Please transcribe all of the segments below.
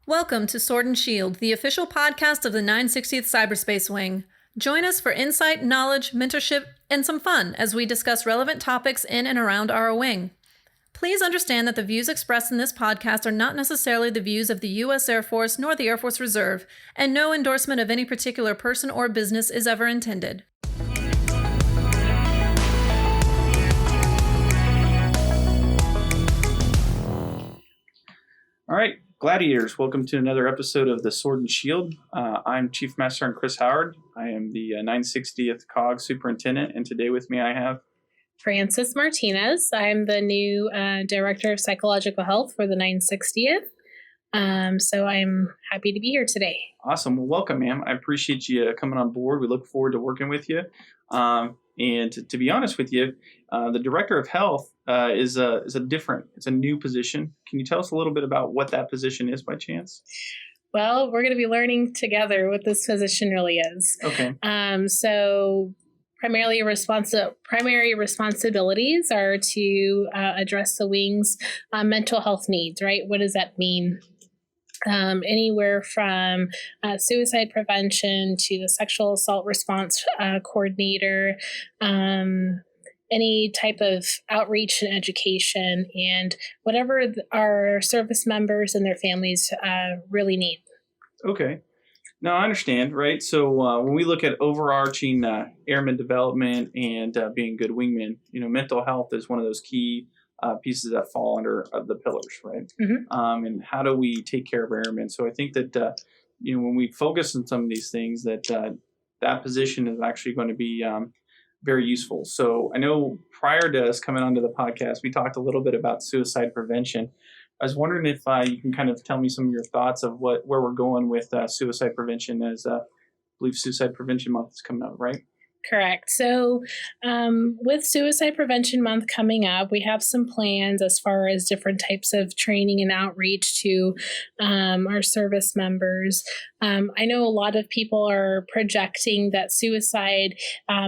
Welcome to Sword and Shield, the official podcast of the 960th Cyberspace Wing. Join us for insight, knowledge, mentorship, and some fun as we discuss relevant topics in and around our wing. Please understand that the views expressed in this podcast are not necessarily the views of the U.S. Air Force nor the Air Force Reserve, and no endorsement of any particular person or business is ever intended. All right, Gladiators, welcome to another episode of the Sword and Shield. I'm Chief Master Sergeant Chris Howard. I am the 960th COG Superintendent, and today with me I have Francis Martinez. I'm the new Director of Psychological Health for the 960th. So I'm happy to be here today. Awesome. Well, welcome, ma'am. I appreciate you coming on board. We look forward to working with you. And to be honest with you, the Director of Health is a new position. Can you tell us a little bit about what that position is by chance? Well, we're going to be learning together what this position really is. Okay. So primary responsibilities are to address the wing's mental health needs, right? What does that mean? Anywhere from suicide prevention to the sexual assault response coordinator, any type of outreach and education, and whatever our service members and their families really need. Okay. No, I understand, right? So when we look at overarching airman development and being good wingmen, mental health is one of those key pieces that fall under the pillars, right? Mm-hmm. And how do we take care of airmen? So I think that, when we focus on some of these things, that position is actually going to be very useful. So I know prior to us coming onto the podcast, we talked a little bit about suicide prevention. I was wondering if you can kind of tell me some of your thoughts of where we're going with suicide prevention, as I believe Suicide Prevention Month is coming up, right? Correct. So with Suicide Prevention Month coming up, we have some plans as far as different types of training and outreach to our service members. I know a lot of people are projecting that suicide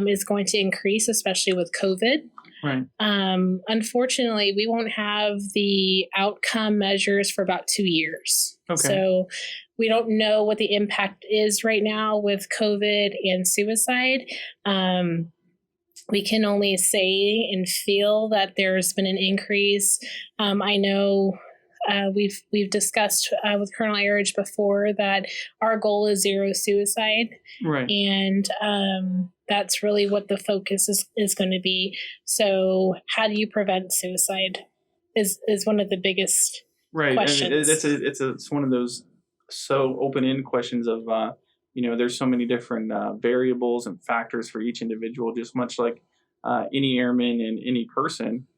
is going to increase, especially with COVID. Right. Unfortunately, we won't have the outcome measures for about 2 years. Okay. So we don't know what the impact is right now with COVID and suicide. We can only say and feel that there's been an increase. I know we've discussed with Colonel Airage before that our goal is zero suicide. Right. And that's really what the focus is going to be. So how do you prevent suicide is one of the biggest questions. It's one of those so open-ended questions of, there's so many different variables and factors for each individual, just much like any airman and any person.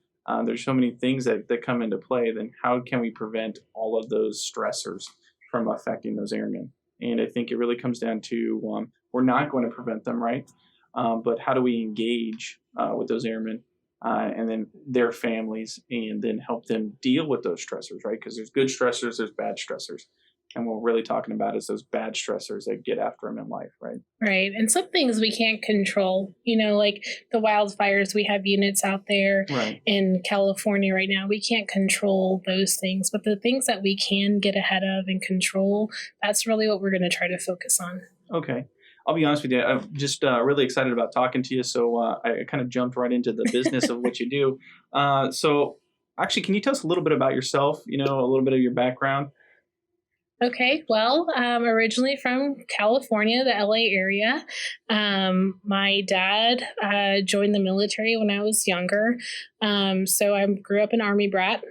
There's so many things that come into play. Then how can we prevent all of those stressors from affecting those airmen? And I think it really comes down to we're not going to prevent them, right? But how do we engage with those airmen and then their families, and then help them deal with those stressors, right? Because there's good stressors, there's bad stressors. And what we're really talking about is those bad stressors that get after them in life, right? Right. And some things we can't control, like the wildfires. We have units out there in California right now. We can't control those things. But the things that we can get ahead of and control, that's really what we're going to try to focus on. Okay. I'll be honest with you. I'm just really excited about talking to you. So I kind of jumped right into the business of what you do. So actually, can you tell us a little bit about yourself, a little bit of your background? Okay, well, originally from California, the LA area. My dad joined the military when I was younger. So I grew up an Army brat.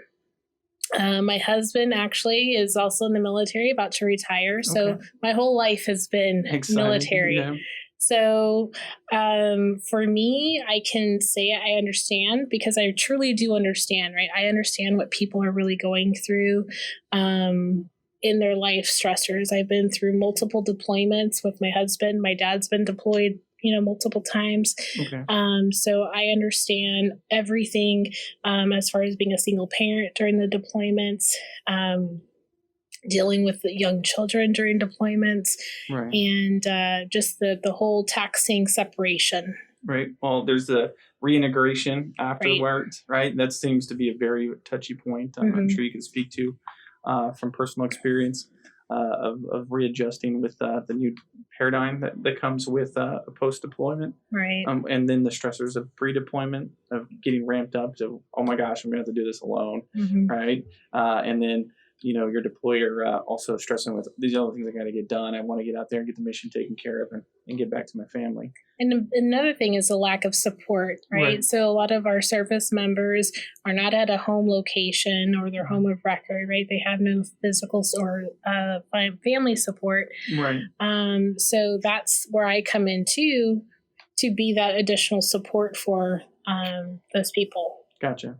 My husband actually is also in the military, about to retire. So my whole life has been military. Yeah. So for me, I can say I understand, because I truly do understand, right? I understand what people are really going through in their life stressors. I've been through multiple deployments with my husband. My dad's been deployed, multiple times. Okay. So I understand everything as far as being a single parent during the deployments, dealing with the young children during deployments, right, and just the whole taxing separation. Right. Well, there's the reintegration afterwards, right? That seems to be a very touchy point. I'm sure you can speak to from personal experience. of readjusting with the new paradigm that comes with post-deployment. Right. And then the stressors of pre-deployment, of getting ramped up to, oh my gosh, I'm going to have to do this alone, right? And then, your deployer also stressing with these other things I got to get done. I want to get out there and get the mission taken care of and get back to my family. And another thing is the lack of support, right? So a lot of our service members are not at a home location or their home of record, right? They have no physical or family support. Right. So that's where I come in too, to be that additional support for those people. Gotcha.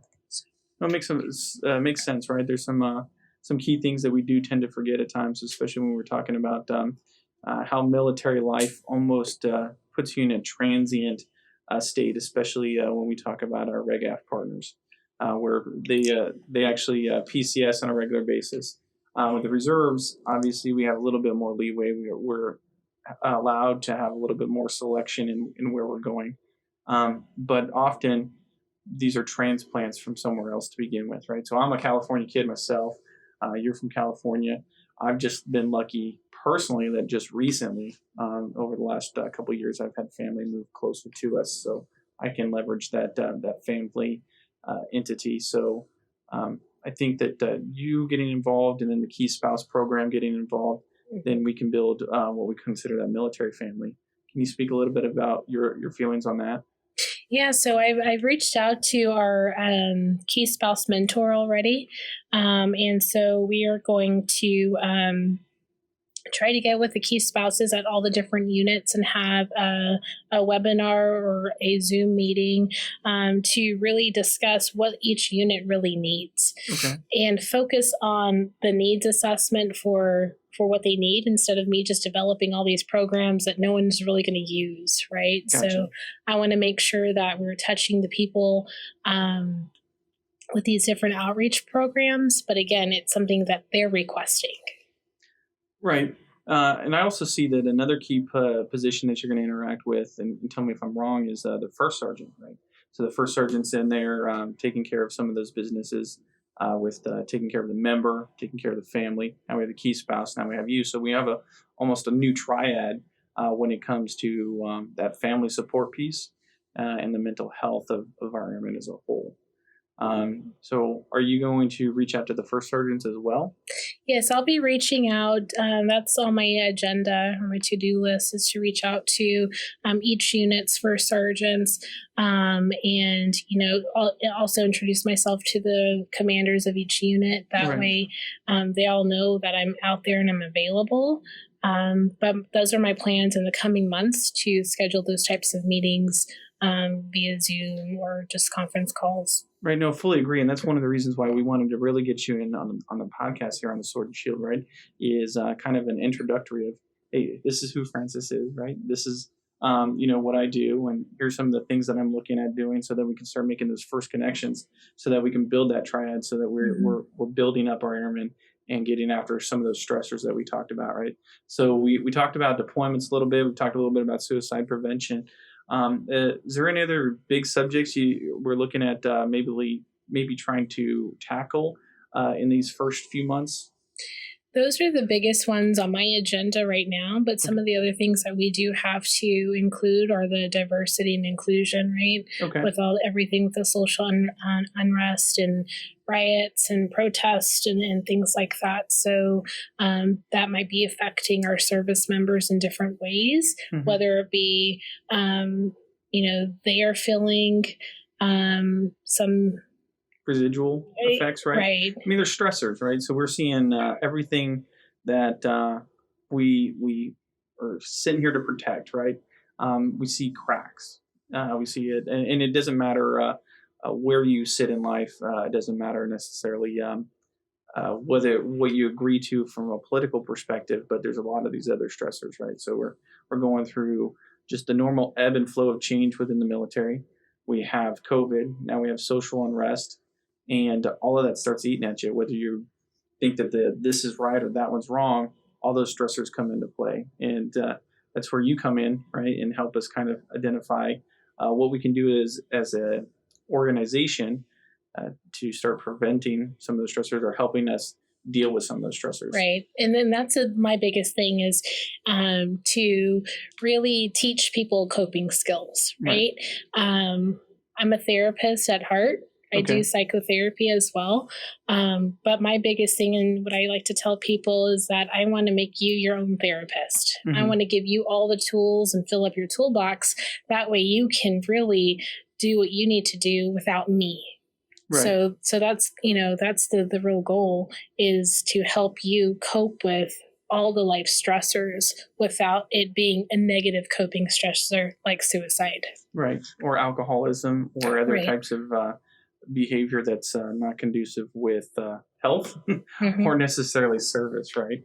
Well, it makes sense, right? There's some key things that we do tend to forget at times, especially when we're talking about how military life almost puts you in a transient state, especially when we talk about our RegAF partners, where they actually PCS on a regular basis. With the reserves, obviously, we have a little bit more leeway. We're allowed to have a little bit more selection in where we're going. But often, these are transplants from somewhere else to begin with, right? So I'm a California kid myself. You're from California. I've just been lucky personally that just recently, over the last couple of years, I've had family move closer to us, so I can leverage that family entity. So I think that you getting involved and then the Key Spouse program getting involved, then we can build what we consider that military family. Can you speak a little bit about your feelings on that? Yeah, so I've reached out to our Key Spouse mentor already, and so we are going to try to get with the key spouses at all the different units and have a webinar or a Zoom meeting to really discuss what each unit really needs, and focus on the needs assessment for what they need instead of me just developing all these programs that no one's really going to use, right? Gotcha. So I want to make sure that we're touching the people with these different outreach programs, but again, it's something that they're requesting. Right. And I also see that another key position that you're going to interact with, and tell me if I'm wrong, is the first sergeant, right? So the first sergeant's in there taking care of some of those businesses with taking care of the member, taking care of the family. Now we have the key spouse, now we have you. So we have almost a new triad when it comes to that family support piece and the mental health of our airmen as a whole. So are you going to reach out to the first sergeants as well? Yes, I'll be reaching out. That's on my agenda or my to-do list, is to reach out to each unit's first sergeants and, I'll also introduce myself to the commanders of each unit. That way they all know that I'm out there and I'm available. But those are my plans in the coming months, to schedule those types of meetings via Zoom or just conference calls. Right. No, fully agree. And that's one of the reasons why we wanted to really get you in on the podcast here on the Sword and Shield, right? Is kind of an introductory of, hey, this is who Francis is, right? This is, what I do. And here's some of the things that I'm looking at doing, so that we can start making those first connections, so that we can build that triad, so that we're building up our airmen and getting after some of those stressors that we talked about, right? So we talked about deployments a little bit. We talked a little bit about suicide prevention. Is there any other big subjects we're looking at maybe trying to tackle in these first few months? Those are the biggest ones on my agenda right now, but some of the other things that we do have to include are the diversity and inclusion, right? Okay. With everything with the social unrest and riots and protests and things like that. So that might be affecting our service members in different ways, whether it be, they are feeling some residual effects, right? Right. I mean, they're stressors, right? So we're seeing everything that we are sitting here to protect, right? We see cracks. We see it, and it doesn't matter where you sit in life. It doesn't matter necessarily what you agree to from a political perspective, but there's a lot of these other stressors, right? So we're going through just the normal ebb and flow of change within the military. We have COVID. Now we have social unrest. And all of that starts eating at you, whether you think that this is right or that one's wrong. All those stressors come into play, and that's where you come in, right, and help us kind of identify what we can do as a organization to start preventing some of the stressors, or helping us deal with some of those stressors. Right. And then that's my biggest thing is to really teach people coping skills, right? I'm a therapist at heart. I do psychotherapy as well. But my biggest thing and what I like to tell people is that I want to make you your own therapist. I want to give you all the tools and fill up your toolbox. That way you can really do what you need to do without me. Right. So that's, that's the real goal, is to help you cope with all the life stressors without it being a negative coping stressor like suicide. Right. Or alcoholism or other types of behavior that's not conducive with health or necessarily service, right?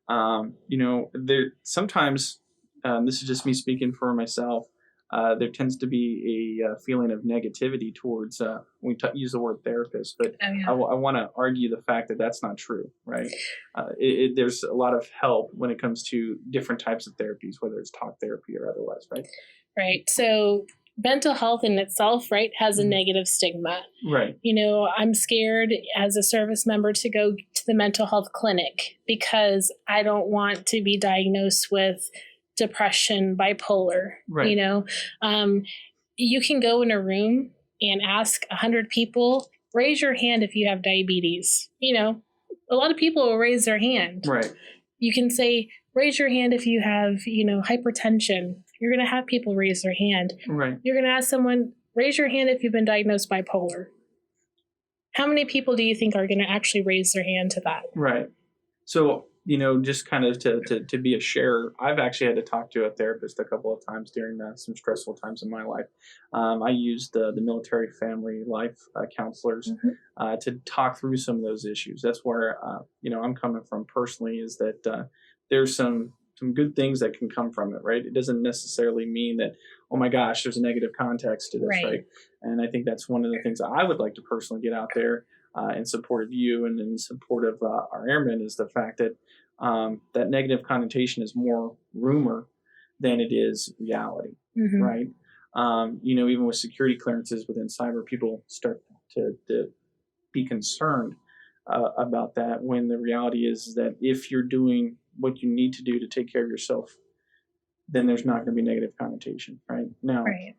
There sometimes, this is just me speaking for myself, there tends to be a feeling of negativity towards when we use the word therapist, but I want to argue the fact that that's not true, right? There's a lot of help when it comes to different types of therapies, whether it's talk therapy or otherwise, right? Right. So mental health in itself, right, has a negative stigma. Right. I'm scared as a service member to go to the mental health clinic because I don't want to be diagnosed with depression, bipolar. Right. You can go in a room and ask 100 people, raise your hand if you have diabetes. A lot of people will raise their hand. Right. You can say, raise your hand if you have, hypertension. You're going to have people raise their hand. Right. You're going to ask someone, raise your hand if you've been diagnosed bipolar. How many people do you think are going to actually raise their hand to that? Right. So, just kind of to be a sharer, I've actually had to talk to a therapist a couple of times during some stressful times in my life. I used the military family life counselors to talk through some of those issues. That's where, I'm coming from personally, is that there's some good things that can come from it, right? It doesn't necessarily mean that, oh my gosh, there's a negative context to this, right? And I think that's one of the things that I would like to personally get out there in support of you and in support of our airmen, is the fact that that negative connotation is more rumor than it is reality, right? Even with security clearances within cyber, people start to be concerned about that, when the reality is that if you're doing what you need to do to take care of yourself, then there's not going to be negative connotation, right? Now, right.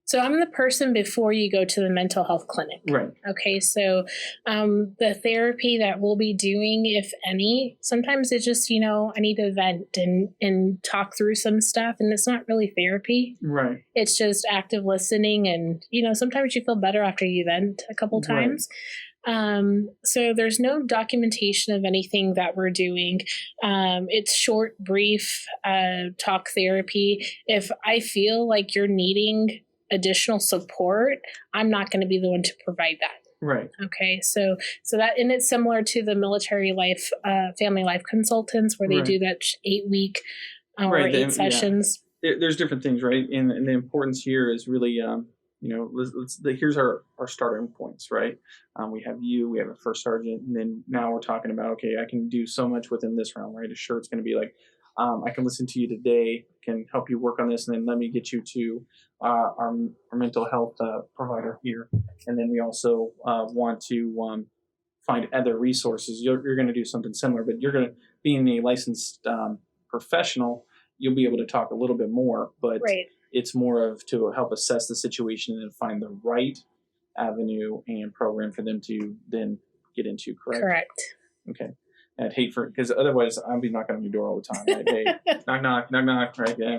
So I'm the person before you go to the mental health clinic. Right. Okay. So the therapy that we'll be doing, if any, sometimes it's just, I need to vent and talk through some stuff. And it's not really therapy. Right. It's just active listening. And, sometimes you feel better after you vent a couple times. So there's no documentation of anything that we're doing. It's short, brief talk therapy. If I feel like you're needing additional support, I'm not going to be the one to provide that. Right. Okay. So that, and it's similar to the military life, family life consultants, where they do that 8-week or 8 sessions. Yeah. There's different things, right? And the importance here is really, here's our starting points, right? We have we have a first sergeant, and then now we're talking about, okay, I can do so much within this realm, right? Sure, it's going to be like, I can listen to you today, can help you work on this, and then let me get you to our mental health provider here. And then we also want to find other resources. You're going to do something similar, but you're going to, being a licensed professional, you'll be able to talk a little bit more, but it's more of to help assess the situation and find the right avenue and program for them to then get into, correct? Correct. Okay. I'd hate because otherwise I'll be knocking on your door all the time. Like, hey, knock, knock, knock, knock, right? Yeah.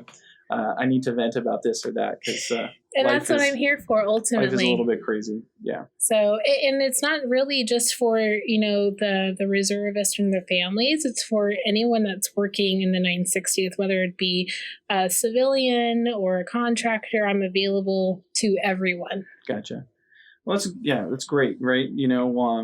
I need to vent about this or that, because and that's what I'm here for. Ultimately, life is a little bit crazy. Yeah. So, and it's not really just for the reservists and their families. It's for anyone that's working in the 960th, whether it be a civilian or a contractor. I'm available to everyone. Gotcha. Well, that's great, right?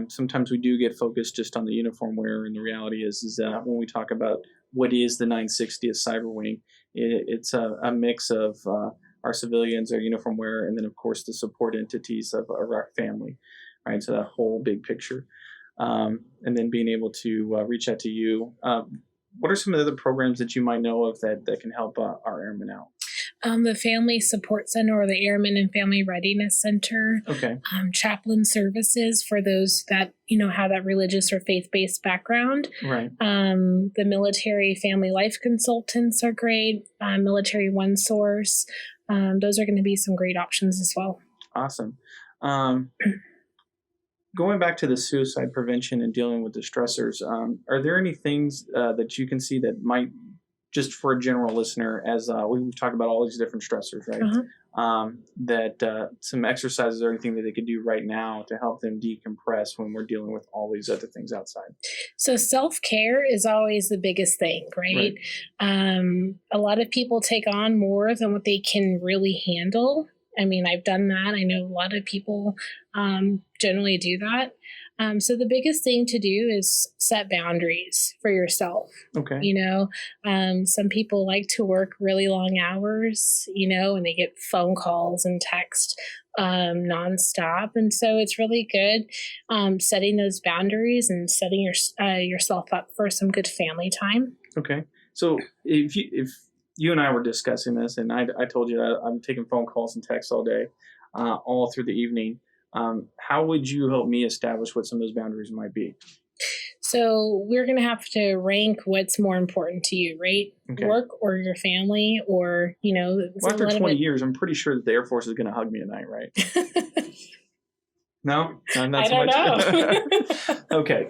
Sometimes we do get focused just on the uniform wearer, and the reality is that when we talk about what is the 960th Cyber Wing, it's a mix of our civilians, our uniform wearer, and then of course the support entities of our family, right? So that whole big picture, and then being able to reach out to you. What are some of the other programs that you might know of that can help our airmen out? The Family Support Center or the Airmen and Family Readiness Center. Okay. Chaplain services for those that, have that religious or faith-based background. Right. The military family life consultants are great. Military One Source. Those are going to be some great options as well. Awesome. Going back to the suicide prevention and dealing with the stressors, are there any things that you can see that might, just for a general listener, as we've talked about all these different stressors, right? Uh-huh. That some exercises or anything that they could do right now to help them decompress when we're dealing with all these other things outside? So self-care is always the biggest thing, right? A lot of people take on more than what they can really handle. I mean, I've done that. I know a lot of people generally do that. So the biggest thing to do is set boundaries for yourself. Okay. Some people like to work really long hours, and they get phone calls and text nonstop. And so it's really good setting those boundaries and setting yourself up for some good family time. Okay. So if you and I were discussing this, and I told you that I'm taking phone calls and texts all day, all through the evening, how would you help me establish what some of those boundaries might be? So we're going to have to rank what's more important to you, right? Okay. Work or your family or, Well, after 20 years, I'm pretty sure that the Air Force is going to hug me at night, right? No? Not I so don't much? know. Okay.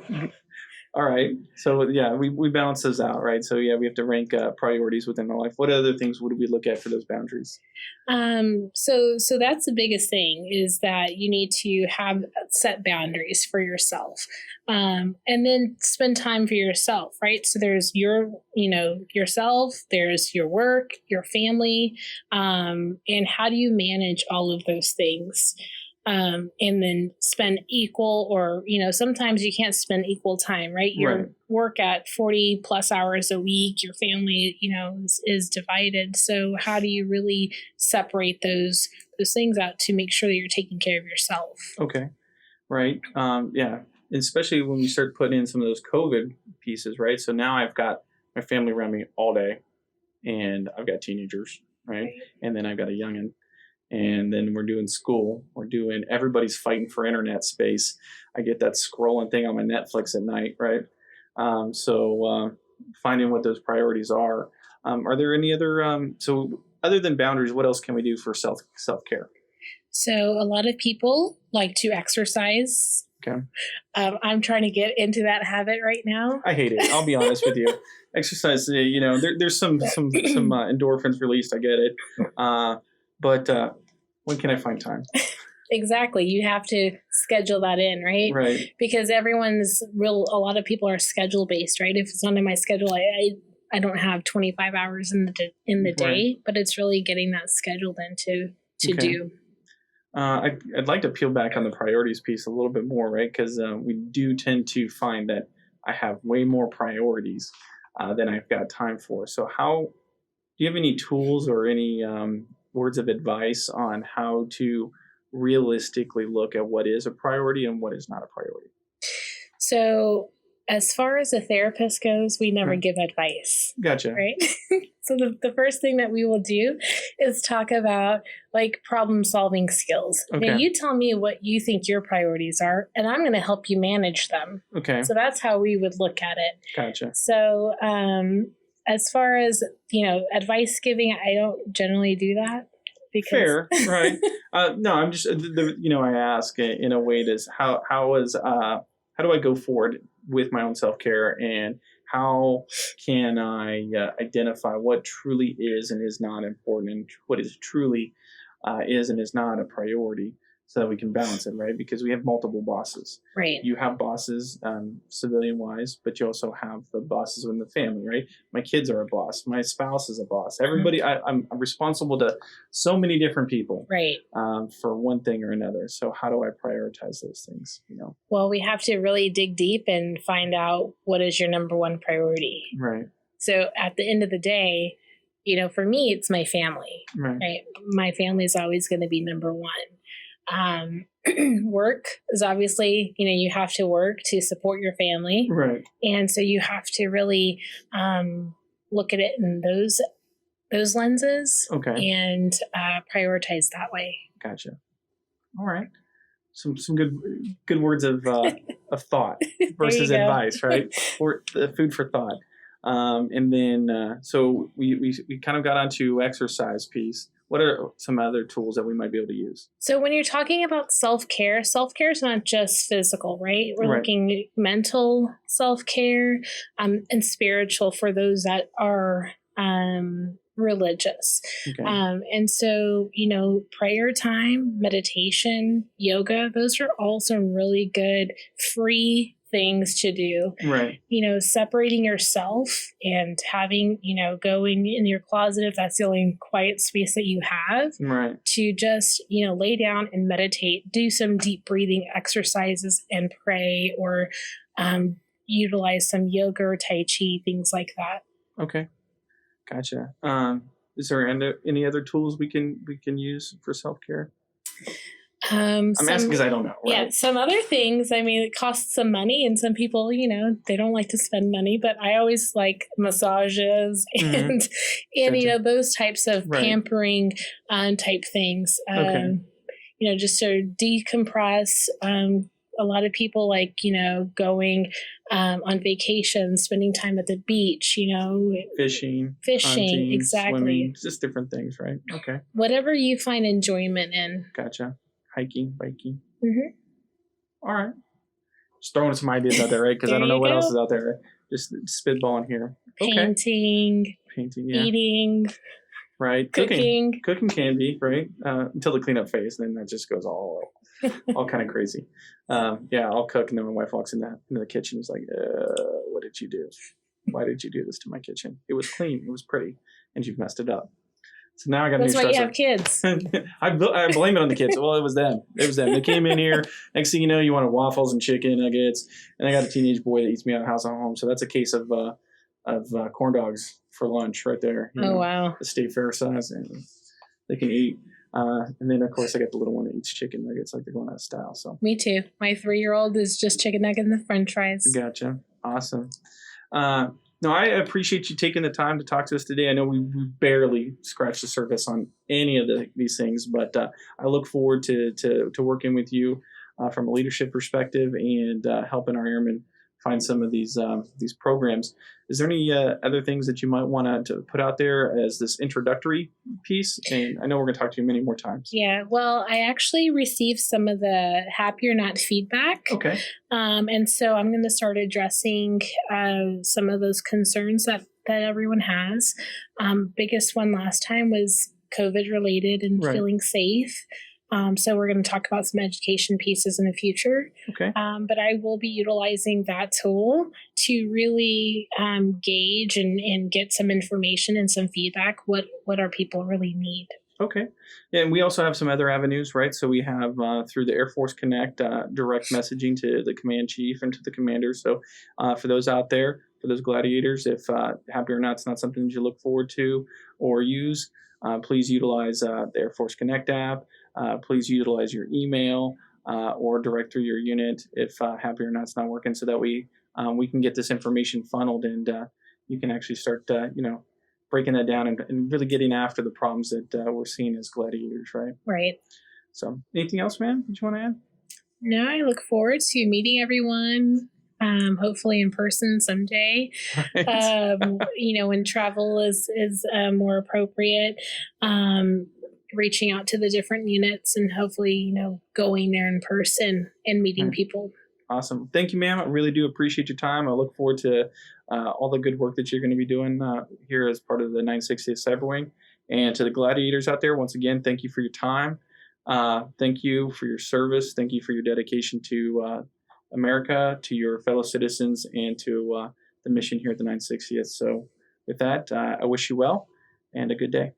All right. So, yeah, we balance those out, right? So, yeah, we have to rank priorities within our life. What other things would we look at for those boundaries? So that's the biggest thing is that you need to have set boundaries for yourself, and then spend time for yourself, right? So there's yourself, there's your work, your family, and how do you manage all of those things? And then spend equal or, sometimes you can't spend equal time, right? Your work at 40 plus hours a week, your family, is divided. So how do you really separate those things out to make sure that you're taking care of yourself? Okay. Right. Yeah. Especially when we start putting in some of those COVID pieces, right? So now I've got my family around me all day and I've got teenagers, right? And then I've got a youngin'. And then we're doing school. Everybody's fighting for internet space. I get that scrolling thing on my Netflix at night, right? So finding what those priorities are. Are there any other, so other than boundaries, what else can we do for self-care? So a lot of people like to exercise. Okay. I'm trying to get into that habit right now. I hate it. I'll be honest with you. Exercise, there's some endorphins released. I get it. But when can I find time? Exactly. You have to schedule that in, right? Right. Because a lot of people are schedule based, right? If it's not in my schedule, I don't have 25 hours in the day, right. But it's really getting that scheduled in to do. I'd like to peel back on the priorities piece a little bit more, right? Because we do tend to find that I have way more priorities than I've got time for. So do you have any tools or any words of advice on how to realistically look at what is a priority and what is not a priority? So as far as a therapist goes, we never give advice. Gotcha. Right? So the first thing that we will do is talk about problem solving skills. Okay. Now you tell me what you think your priorities are, and I'm going to help you manage them. Okay. So that's how we would look at it. Gotcha. So as far as, advice giving, I don't generally do that. Fair, right? No, I'm just, I ask in a way that's how do I go forward with my own self-care, and how can I identify what truly is and is not important, and what is truly is and is not a priority, so that we can balance it, right? Because we have multiple bosses. Right. You have bosses, civilian-wise, but you also have the bosses in the family, right? My kids are a boss. My spouse is a boss. Everybody, I'm responsible to so many different people, right? For one thing or another. So how do I prioritize those things? Well, we have to really dig deep and find out what is your number one priority. Right. So at the end of the day, for me, it's my family. Right? My family is always going to be number one. Work is obviously, you have to work to support your family. Right. And so you have to really look at it in those those lenses Okay. and prioritize that way. Gotcha. All right. Some good words of thought versus There you go. advice, right? Or the food for thought. And then so we kind of got onto exercise piece. What are some other tools that we might be able to use? So when you're talking about self-care is not just physical, right? We're Right. looking at mental self-care and spiritual for those that are religious. Okay. And so, prayer time, meditation, yoga, those are all some really good free things to do. Right. Separating yourself and having, going in your closet if that's the only quiet space that you have. Right. To just, lay down and meditate, do some deep breathing exercises and pray, or utilize some yoga or tai chi, things like that. Okay. Gotcha. Is there any other tools we can use for self-care? I'm asking because I don't know. Right? Yeah, some other things. I mean, it costs some money, and some people, they don't like to spend money. But I always like massages and Gotcha. Those types of Right. pampering type things. Okay. Just to decompress. A lot of people like going on vacation, spending time at the beach. Fishing, hunting, exactly. swimming, just different things, right? Okay. Whatever you find enjoyment in. Gotcha. Hiking, biking. Mm-hmm. All right. Just throwing some ideas out there, right? Because I don't know what else is out there. Just spitballing here. Painting, yeah. eating, right. Cooking can be, right? Until the cleanup phase, then that just goes all kind of crazy. I'll cook, and then my wife walks into the kitchen. Is like, "What did you do? Why did you do this to my kitchen? It was clean, it was pretty, and you've messed it up." So now I got. That's why you have kids. I blame it on the kids. Well, it was them. They came in here. Next thing you know, you wanted waffles and chicken nuggets, and I got a teenage boy that eats me out of house at home. So that's a case of corn dogs for lunch right there. Wow. The state fair size, and they can eat. And then of course I got the little one that eats chicken nuggets like they're going out of style. So me too. My 3-year-old is just chicken nugget and the French fries. Gotcha. Awesome. No, I appreciate you taking the time to talk to us today. I know we barely scratched the surface on any of these things, but I look forward to working with you from a leadership perspective and helping our airmen find some of these programs. Is there any other things that you might want to put out there as this introductory piece? And I know we're going to talk to you many more times. Yeah, well, I actually received some of the Happy or Not feedback. Okay. And so I'm going to start addressing some of those concerns that everyone has. Biggest one last time was COVID related and Right. feeling safe. So we're going to talk about some education pieces in the future. Okay. But I will be utilizing that tool to really gauge and get some information and some feedback what our people really need. Okay. And we also have some other avenues, right? So we have through the Air Force Connect, direct messaging to the command chief and to the commanders. So for those out there, for those gladiators, if Happy or Not is not something that you look forward to or use, please utilize the Air Force Connect app. Please utilize your email or direct through your unit if Happy or Not's not working, so that we can get this information funneled and you can actually start, breaking that down and really getting after the problems that we're seeing as gladiators, right? Right. So, anything else, ma'am, that you want to add? No, I look forward to meeting everyone. Hopefully in person someday. Right. When travel is more appropriate. Reaching out to the different units and hopefully, going there in person and meeting people. Awesome. Thank you, ma'am. I really do appreciate your time. I look forward to all the good work that you're going to be doing here as part of the 960th Cyber Wing. And to the gladiators out there, once again, thank you for your time. Thank you for your service. Thank you for your dedication to America, to your fellow citizens, and to the mission here at the 960th. So with that, I wish you well and a good day.